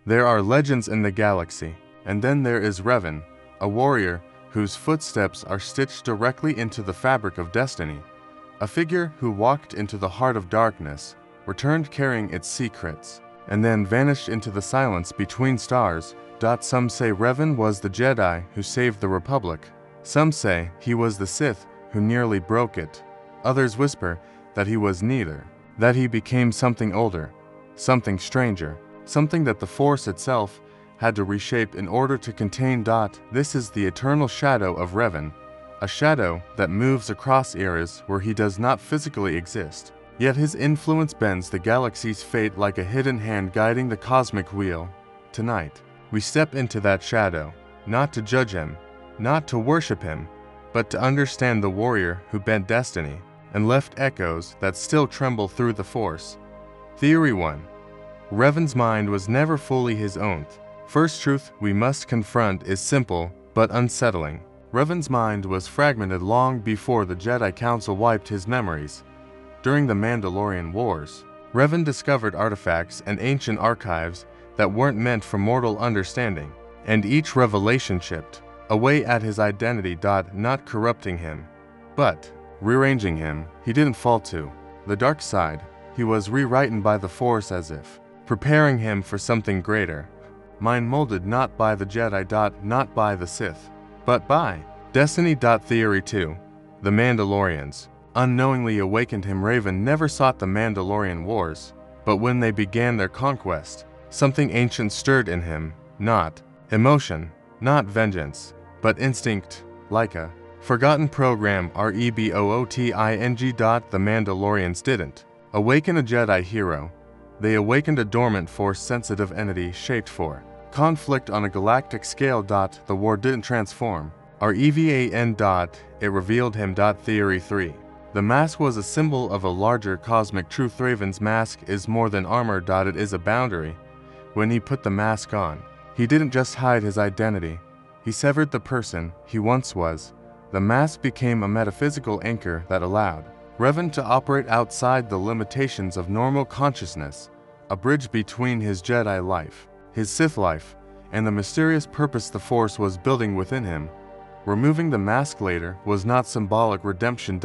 There are legends in the galaxy, and then there is Revan, a warrior whose footsteps are stitched directly into the fabric of destiny, a figure who walked into the heart of darkness, returned carrying its secrets, and then vanished into the silence between stars. Some say Revan was the Jedi who saved the Republic. Some say he was the Sith who nearly broke it. Others whisper that he was neither, that he became something older, something stranger, something that the Force itself had to reshape in order to contain. This is the eternal shadow of Revan, a shadow that moves across eras where he does not physically exist. Yet his influence bends the galaxy's fate like a hidden hand guiding the cosmic wheel. Tonight, we step into that shadow, not to judge him, not to worship him, but to understand the warrior who bent destiny and left echoes that still tremble through the Force. Theory 1. Revan's mind was never fully his own. First truth we must confront is simple but unsettling. Revan's mind was fragmented long before the Jedi Council wiped his memories. During the Mandalorian Wars, Revan discovered artifacts and ancient archives that weren't meant for mortal understanding, and each revelation chipped away at his identity. Not corrupting him, but rearranging him. He didn't fall to the dark side. He was rewritten by the Force as if preparing him for something greater. Mind molded not by the Jedi. Not by the Sith, but by destiny. Theory 2. The Mandalorians unknowingly awakened him. Revan never sought the Mandalorian Wars, but when they began their conquest, something ancient stirred in him, not emotion, not vengeance, but instinct, like a forgotten program. Rebooting. The Mandalorians didn't awaken a Jedi hero. They awakened a dormant Force-sensitive entity shaped for conflict on a galactic scale. The war didn't transform Revan. It revealed him. Theory 3. The mask was a symbol of a larger cosmic truth. Revan's mask is more than armor. It is a boundary. When he put the mask on, he didn't just hide his identity. He severed the person he once was. The mask became a metaphysical anchor that allowed Revan to operate outside the limitations of normal consciousness, a bridge between his Jedi life, his Sith life, and the mysterious purpose the Force was building within him. Removing the mask later was not symbolic redemption.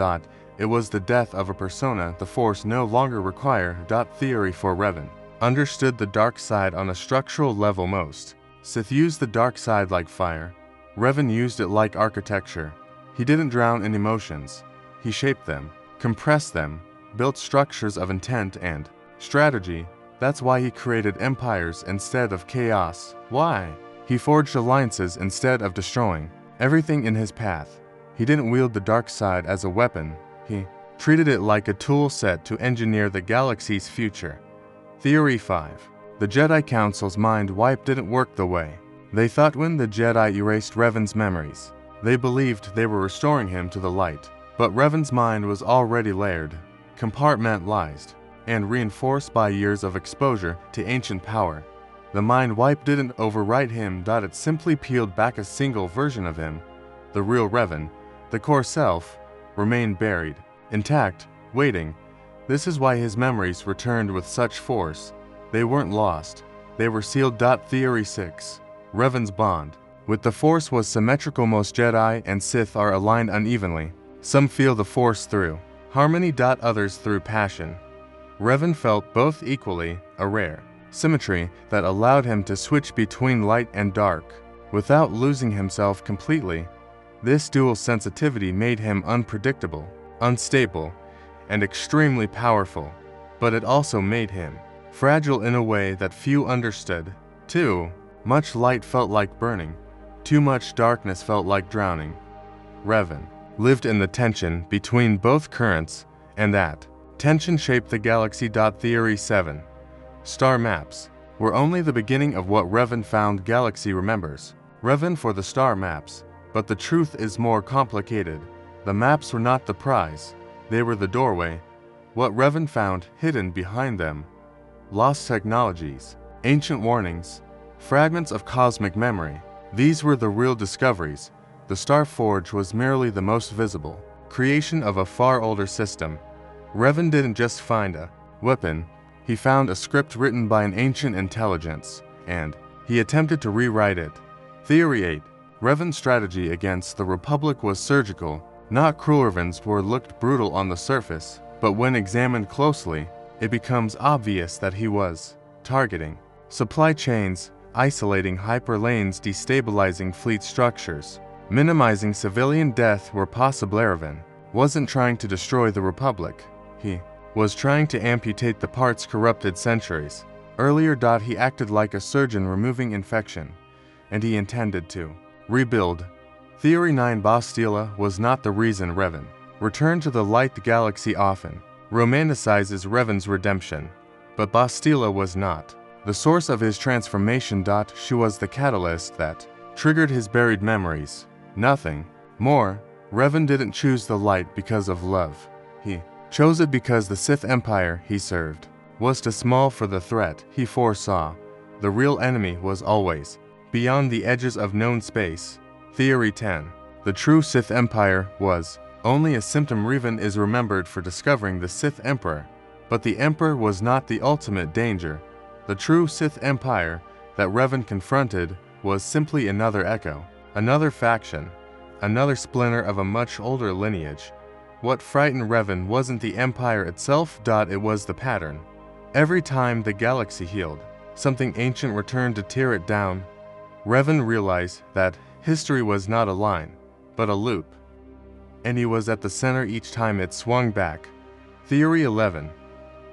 It was the death of a persona the Force no longer required. Theory 4. Revan understood the dark side on a structural level. Most Sith used the dark side like fire. Revan used it like architecture. He didn't drown in emotions. He shaped them, compressed them, built structures of intent and strategy. That's why he created empires instead of chaos. Why he forged alliances instead of destroying everything in his path. He didn't wield the dark side as a weapon. He treated it like a tool set to engineer the galaxy's future. Theory 5. The Jedi Council's mind wipe didn't work the way they thought. When the Jedi erased Revan's memories, they believed they were restoring him to the light. But Revan's mind was already layered, compartmentalized, and reinforced by years of exposure to ancient power. The mind wipe didn't overwrite him. It simply peeled back a single version of him. The real Revan, the core self, remained buried, intact, waiting. This is why his memories returned with such force. They weren't lost, they were sealed. Theory 6. Revan's bond with the Force was symmetrical. Most Jedi and Sith are aligned unevenly. Some feel the Force through harmony. Others through passion. Revan felt both equally, a rare symmetry that allowed him to switch between light and dark without losing himself completely. This dual sensitivity made him unpredictable, unstable, and extremely powerful, but it also made him fragile in a way that few understood. Too much light felt like burning, too much darkness felt like drowning. Revan lived in the tension between both currents, and that tension shaped the galaxy. Theory 7. Star maps were only the beginning of what Revan found. Galaxy remembers Revan for the star maps, but the truth is more complicated. The maps were not the prize, they were the doorway. What Revan found hidden behind them: lost technologies, ancient warnings, fragments of cosmic memory. These were the real discoveries. The Star Forge was merely the most visible creation of a far older system. Revan didn't just find a weapon, he found a script written by an ancient intelligence, and he attempted to rewrite it. Theory 8. Revan's strategy against the Republic was surgical. Not cruel. Revan's war looked brutal on the surface, but when examined closely, it becomes obvious that he was targeting supply chains, isolating hyperlanes, destabilizing fleet structures, minimizing civilian death where possible. Revan wasn't trying to destroy the Republic. He was trying to amputate the parts corrupted centuries earlier. He acted like a surgeon removing infection, and he intended to rebuild. Theory 9. Bastila was not the reason. Revan returned to the light. The galaxy often romanticizes Revan's redemption, but Bastila was not the source of his transformation. She was the catalyst that triggered his buried memories. Nothing more. Revan didn't choose the light because of love. He chose it because the Sith Empire he served was too small for the threat he foresaw. The real enemy was always beyond the edges of known space. Theory 10. The true Sith Empire was only a symptom. Revan is remembered for discovering the Sith Emperor, but the Emperor was not the ultimate danger. The true Sith Empire that Revan confronted was simply another echo, another faction, another splinter of a much older lineage. What frightened Revan wasn't the Empire itself. It was the pattern. Every time the galaxy healed, something ancient returned to tear it down. Revan realized that history was not a line, but a loop, and he was at the center each time it swung back. Theory 11.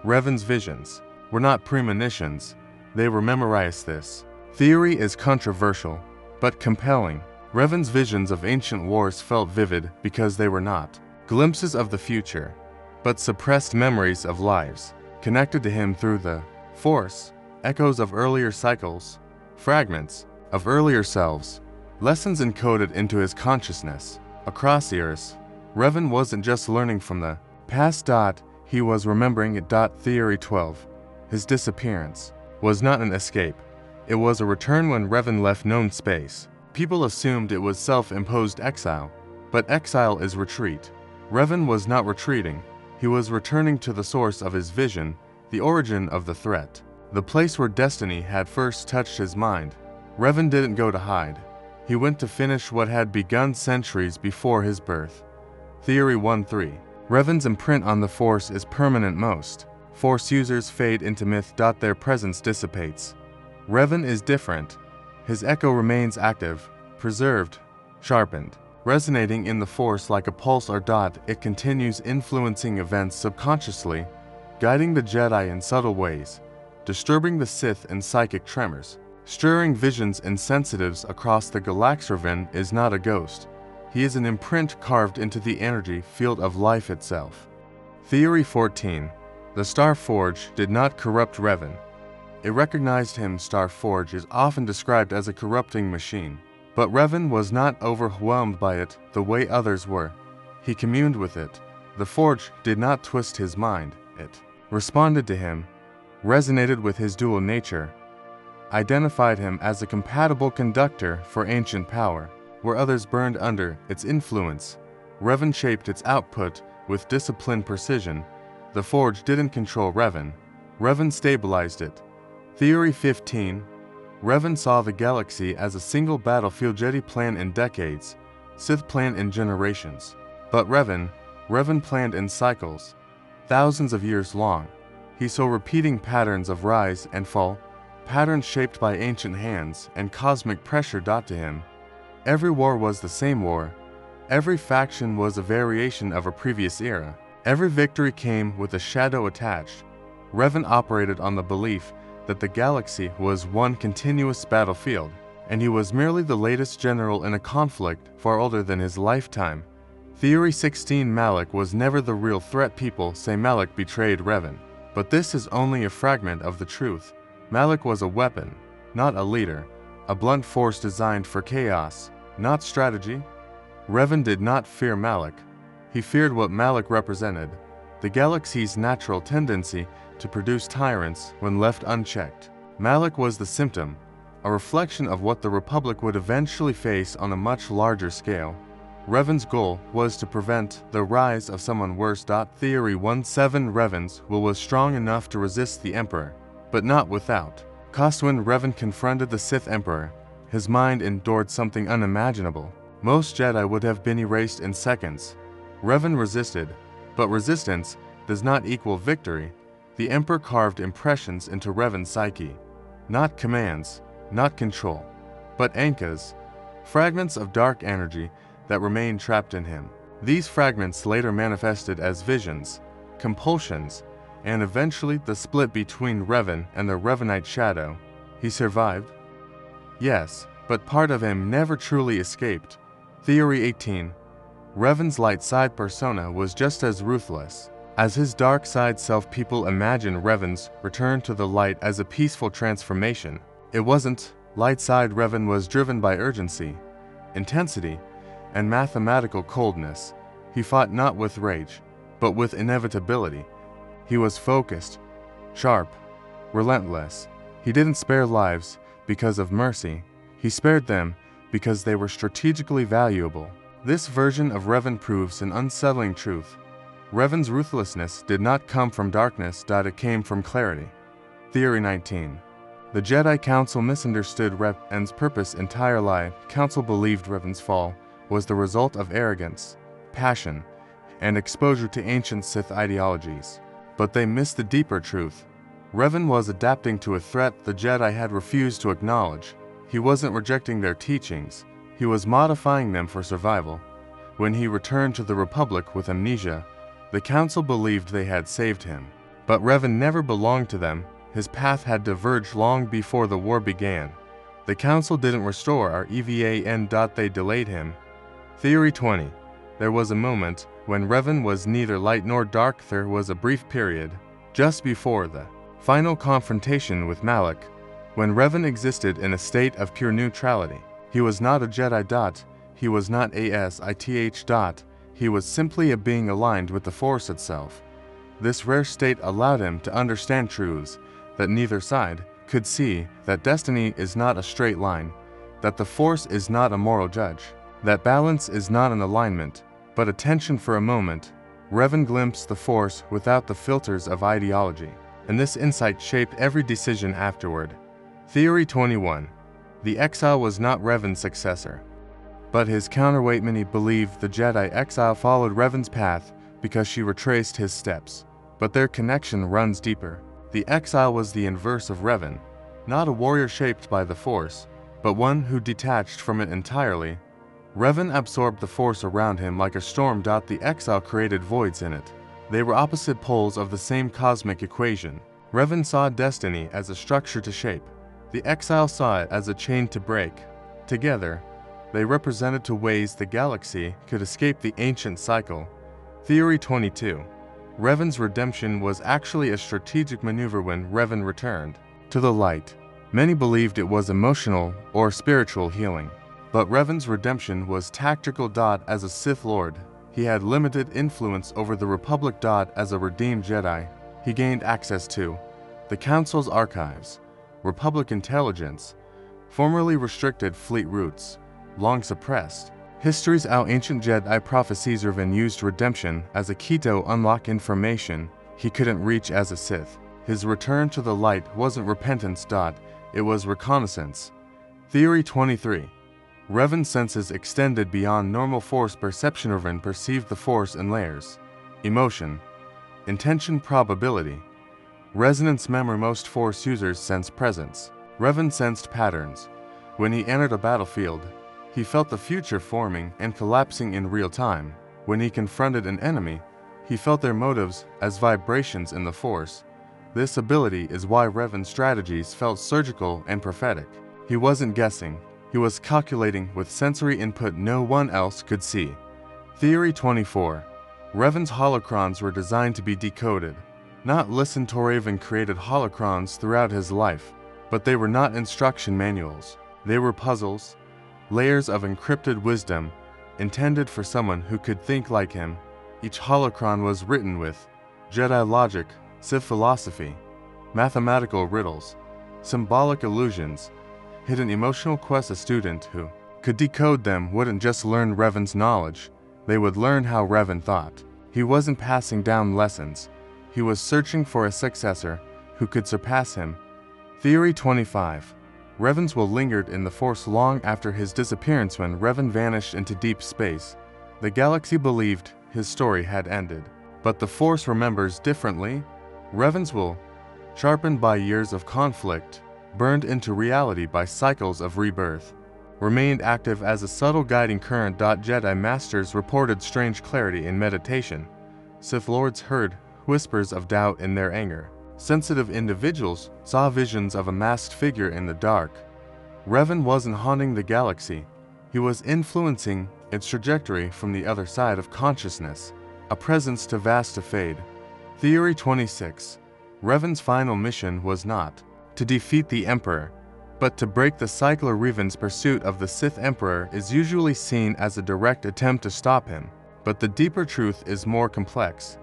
Revan's visions were not premonitions, they were memorized. This theory is controversial, but compelling. Revan's visions of ancient wars felt vivid because they were not glimpses of the future, but suppressed memories of lives connected to him through the Force, echoes of earlier cycles, fragments of earlier selves, lessons encoded into his consciousness. Across years, Revan wasn't just learning from the past. He was remembering it. Theory 12. His disappearance was not an escape. It was a return. When Revan left known space, people assumed it was self-imposed exile, but exile is retreat. Revan was not retreating. He was returning to the source of his vision, the origin of the threat, the place where destiny had first touched his mind. Revan didn't go to hide. He went to finish what had begun centuries before his birth. Theory 1-3. Revan's imprint on the Force is permanent. Most Force users fade into myth. Their presence dissipates. Revan is different. His echo remains active, preserved, sharpened, resonating in the Force like a pulse. It continues influencing events subconsciously, guiding the Jedi in subtle ways, disturbing the Sith in psychic tremors, stirring visions and sensitives across the galaxy. Revan is not a ghost. He is an imprint carved into the energy field of life itself. Theory 14. The Star Forge did not corrupt Revan. It recognized him. Star Forge is often described as a corrupting machine, but Revan was not overwhelmed by it the way others were. He communed with it. The Forge did not twist his mind. It responded to him, resonated with his dual nature, identified him as a compatible conductor for ancient power. Where others burned under its influence, Revan shaped its output with disciplined precision. The Forge didn't control Revan. Revan stabilized it. Theory 15. Revan saw the galaxy as a single battlefield. Jedi plan in decades, Sith plan in generations. But Revan planned in cycles, thousands of years long. He saw repeating patterns of rise and fall, patterns shaped by ancient hands and cosmic pressure. To him, every war was the same war. Every faction was a variation of a previous era. Every victory came with a shadow attached. Revan operated on the belief that the galaxy was one continuous battlefield, and he was merely the latest general in a conflict far older than his lifetime. Theory 16. Malak was never the real threat. People say Malak betrayed Revan, but this is only a fragment of the truth. Malak was a weapon, not a leader, a blunt force designed for chaos, not strategy. Revan did not fear Malak. He feared what Malak represented, the galaxy's natural tendency to produce tyrants when left unchecked. Malak was the symptom, a reflection of what the Republic would eventually face on a much larger scale. Revan's goal was to prevent the rise of someone worse. Theory 17. Revan's will was strong enough to resist the Emperor, but not without cost when Revan confronted the Sith Emperor. His mind endured something unimaginable. Most Jedi would have been erased in seconds. Revan resisted, but resistance does not equal victory. The Emperor carved impressions into Revan's psyche. Not commands, not control, but ankas, fragments of dark energy that remained trapped in him. These fragments later manifested as visions, compulsions, and eventually the split between Revan and the Revanite shadow. He survived? Yes, but part of him never truly escaped. Theory 18. Revan's light side persona was just as ruthless. As his dark side self, people imagine Revan's return to the light as a peaceful transformation. It wasn't. Light side Revan was driven by urgency, intensity, and mathematical coldness. He fought not with rage, but with inevitability. He was focused, sharp, relentless. He didn't spare lives because of mercy. He spared them because they were strategically valuable. This version of Revan proves an unsettling truth. Revan's ruthlessness did not come from darkness, it came from clarity. Theory 19. The Jedi Council misunderstood Revan's purpose entire life. Council believed Revan's fall was the result of arrogance, passion, and exposure to ancient Sith ideologies. But they missed the deeper truth. Revan was adapting to a threat the Jedi had refused to acknowledge. He wasn't rejecting their teachings, he was modifying them for survival. When he returned to the Republic with amnesia, the Council believed they had saved him. But Revan never belonged to them. His path had diverged long before the war began. The Council didn't restore our EVAN. They delayed him. Theory 20. There was a moment when Revan was neither light nor dark. There was a brief period, just before the final confrontation with Malak, when Revan existed in a state of pure neutrality. He was not a Jedi. He was not a Sith. He was simply a being aligned with the Force itself. This rare state allowed him to understand truths that neither side could see, that destiny is not a straight line, that the Force is not a moral judge, that balance is not an alignment, but a tension for a moment. Revan glimpsed the Force without the filters of ideology, and this insight shaped every decision afterward. Theory 21. The exile was not Revan's successor, but his counterweight. Many believe the Jedi exile followed Revan's path because she retraced his steps, but their connection runs deeper. The exile was the inverse of Revan, not a warrior shaped by the Force, but one who detached from it entirely. Revan absorbed the Force around him like a storm. The exile created voids in it. They were opposite poles of the same cosmic equation. Revan saw destiny as a structure to shape. The exile saw it as a chain to break. Together, they represented two ways the galaxy could escape the ancient cycle. Theory 22. Revan's redemption was actually a strategic maneuver. When Revan returned to the light, many believed it was emotional or spiritual healing. But Revan's redemption was tactical. As a Sith Lord, he had limited influence over the Republic. As a redeemed Jedi, he gained access to the Council's archives, Republic intelligence, formerly restricted fleet routes, long suppressed histories. Our ancient Jedi prophecies. Revan used redemption as a key to unlock information he couldn't reach as a Sith. His return to the light wasn't repentance. It was reconnaissance. Theory 23. Revan's senses extended beyond normal Force perception. Revan perceived the Force in layers: emotion, intention, probability, resonance, memory. Most Force users sense presence. Revan sensed patterns. When he entered a battlefield, he felt the future forming and collapsing in real time. When he confronted an enemy, he felt their motives as vibrations in the Force. This ability is why Revan's strategies felt surgical and prophetic. He wasn't guessing. He was calculating with sensory input no one else could see. Theory 24. Revan's holocrons were designed to be decoded, not listened to. Revan created holocrons throughout his life, but they were not instruction manuals. They were puzzles, layers of encrypted wisdom, intended for someone who could think like him. Each holocron was written with Jedi logic, Sith philosophy, mathematical riddles, symbolic illusions, hidden emotional quests. A student who could decode them wouldn't just learn Revan's knowledge, they would learn how Revan thought. He wasn't passing down lessons, he was searching for a successor who could surpass him. Theory 25. Revan's will lingered in the Force long after his disappearance. When Revan vanished into deep space, the galaxy believed his story had ended. But the Force remembers differently. Revan's will, sharpened by years of conflict, burned into reality by cycles of rebirth, remained active as a subtle guiding current. Jedi Masters reported strange clarity in meditation. Sith Lords heard whispers of doubt in their anger. Sensitive individuals saw visions of a masked figure in the dark. Revan wasn't haunting the galaxy. He was influencing its trajectory from the other side of consciousness, a presence too vast to fade. Theory 26. Revan's final mission was not to defeat the Emperor, but to break the cycle. Revan's pursuit of the Sith Emperor is usually seen as a direct attempt to stop him, but the deeper truth is more complex.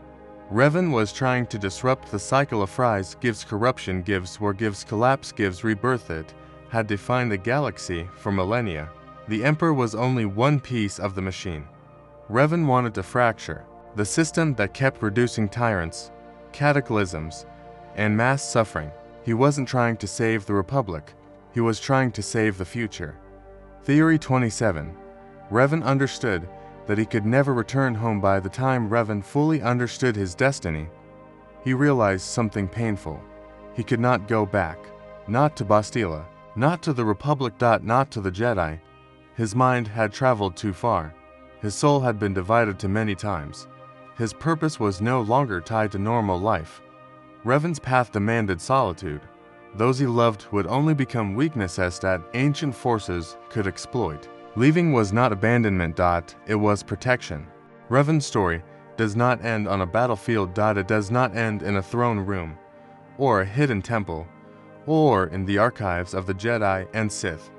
Revan was trying to disrupt the cycle of rise gives corruption, gives war, gives collapse, gives rebirth. It had defined the galaxy for millennia. The Emperor was only one piece of the machine. Revan wanted to fracture the system that kept producing tyrants, cataclysms, and mass suffering. He wasn't trying to save the Republic. He was trying to save the future. Theory 27. Revan understood that he could never return home. By the time Revan fully understood his destiny, he realized something painful. He could not go back. Not to Bastila. Not to the Republic. Not to the Jedi. His mind had traveled too far. His soul had been divided too many times. His purpose was no longer tied to normal life. Revan's path demanded solitude. Those he loved would only become weaknesses that ancient forces could exploit. Leaving was not abandonment. It was protection. Revan's story does not end on a battlefield. It does not end in a throne room, or a hidden temple, or in the archives of the Jedi and Sith.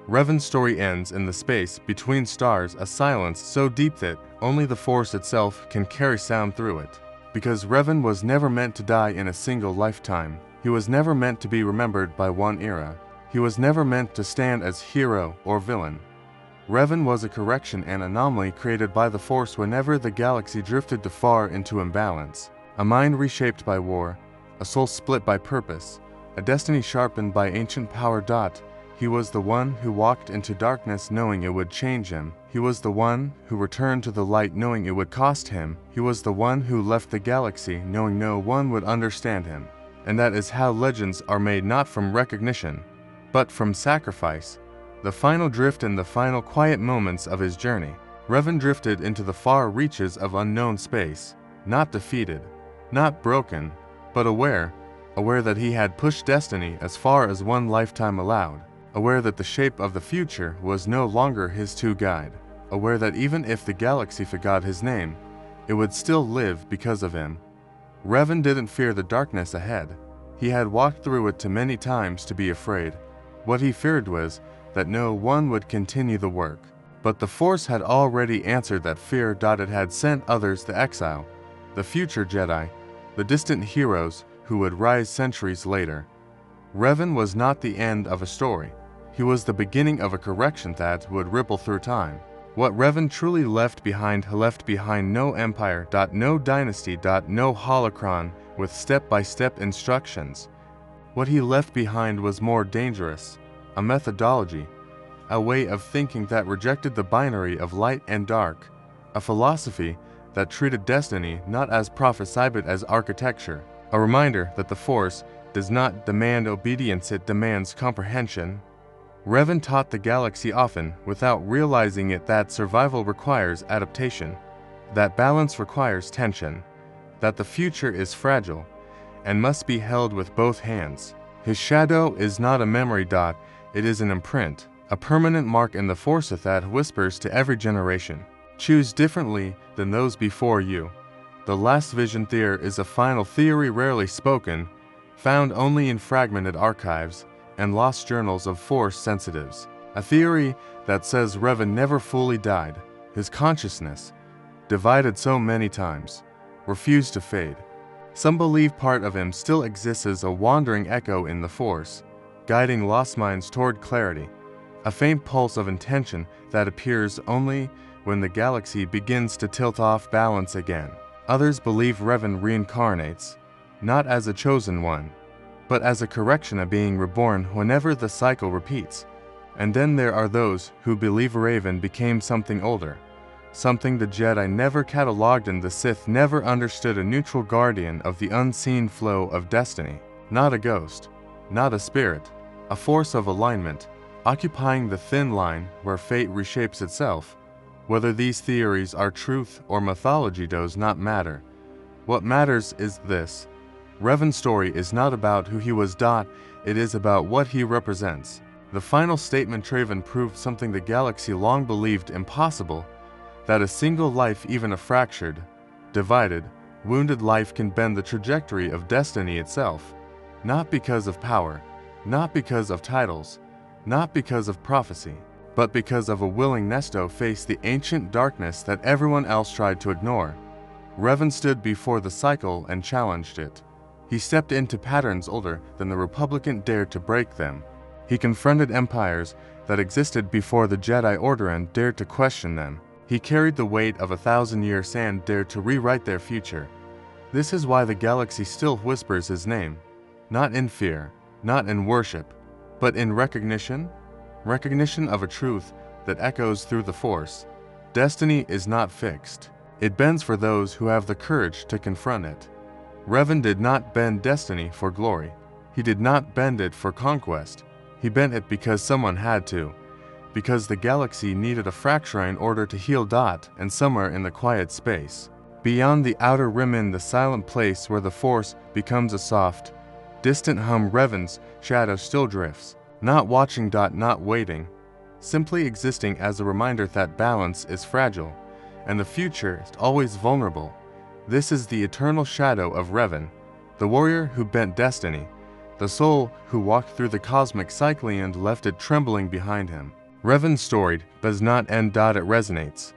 Revan's story ends in the space between stars, a silence so deep that only the Force itself can carry sound through it. Because Revan was never meant to die in a single lifetime. He was never meant to be remembered by one era. He was never meant to stand as hero or villain. Revan was a correction, an anomaly created by the Force whenever the galaxy drifted too far into imbalance. A mind reshaped by war, a soul split by purpose, a destiny sharpened by ancient power. He was the one who walked into darkness knowing it would change him. He was the one who returned to the light knowing it would cost him. He was the one who left the galaxy knowing no one would understand him. And that is how legends are made, not from recognition, but from sacrifice. The final drift in the final quiet moments of his journey. Revan drifted into the far reaches of unknown space, not defeated, not broken, but aware that he had pushed destiny as far as one lifetime allowed, aware that the shape of the future was no longer his to guide, aware that even if the galaxy forgot his name, it would still live because of him. Revan didn't fear the darkness ahead. He had walked through it too many times to be afraid. What he feared was that no one would continue the work. But the Force had already answered that fear. It had sent others to exile, the future Jedi, the distant heroes who would rise centuries later. Revan was not the end of a story. He was the beginning of a correction that would ripple through time. What Revan truly left behind no empire, no dynasty, no holocron with step-by-step instructions. What he left behind was more dangerous, a methodology, a way of thinking that rejected the binary of light and dark, a philosophy that treated destiny not as prophecy but as architecture, a reminder that the Force does not demand obedience, it demands comprehension. Revan taught the galaxy often, without realizing it, that survival requires adaptation, that balance requires tension, that the future is fragile and must be held with both hands. His shadow is not a memory. It is an imprint, a permanent mark in the Force that whispers to every generation, choose differently than those before you. The last vision theory is a final theory rarely spoken, found only in fragmented archives and lost journals of Force sensitives. A theory that says Revan never fully died. His consciousness, divided so many times, refused to fade. Some believe part of him still exists as a wandering echo in the Force, guiding lost minds toward clarity, a faint pulse of intention that appears only when the galaxy begins to tilt off balance again. Others believe Revan reincarnates, not as a chosen one, but as a correction of being reborn whenever the cycle repeats. And then there are those who believe Revan became something older, something the Jedi never cataloged and the Sith never understood, a neutral guardian of the unseen flow of destiny. Not a ghost, not a spirit, a force of alignment, occupying the thin line where fate reshapes itself. Whether these theories are truth or mythology does not matter. What matters is this: Revan's story is not about who he was. It is about what he represents. The final statement Revan proved something the galaxy long believed impossible, that a single life, even a fractured, divided, wounded life, can bend the trajectory of destiny itself. Not because of power, not because of titles, not because of prophecy, but because of a willingness to face the ancient darkness that everyone else tried to ignore. Revan stood before the cycle and challenged it. He stepped into patterns older than the Republic dared to break them. He confronted empires that existed before the Jedi Order and dared to question them. He carried the weight of 1,000-year sand, dared to rewrite their future. This is why the galaxy still whispers his name, not in fear, not in worship, but in recognition of a truth that echoes through the Force. Destiny is not fixed. It bends for those who have the courage to confront it. Revan did not bend destiny for glory. He did not bend it for conquest. He bent it because someone had to. Because the galaxy needed a fracture in order to heal. And somewhere in the quiet space, beyond the outer rim, in the silent place where the Force becomes a soft, distant hum, Revan's shadow still drifts. Not watching. Not waiting. Simply existing as a reminder that balance is fragile, and the future is always vulnerable. This is the eternal shadow of Revan, the warrior who bent destiny, the soul who walked through the cosmic cycle and left it trembling behind him. Revan's story does not end. It resonates.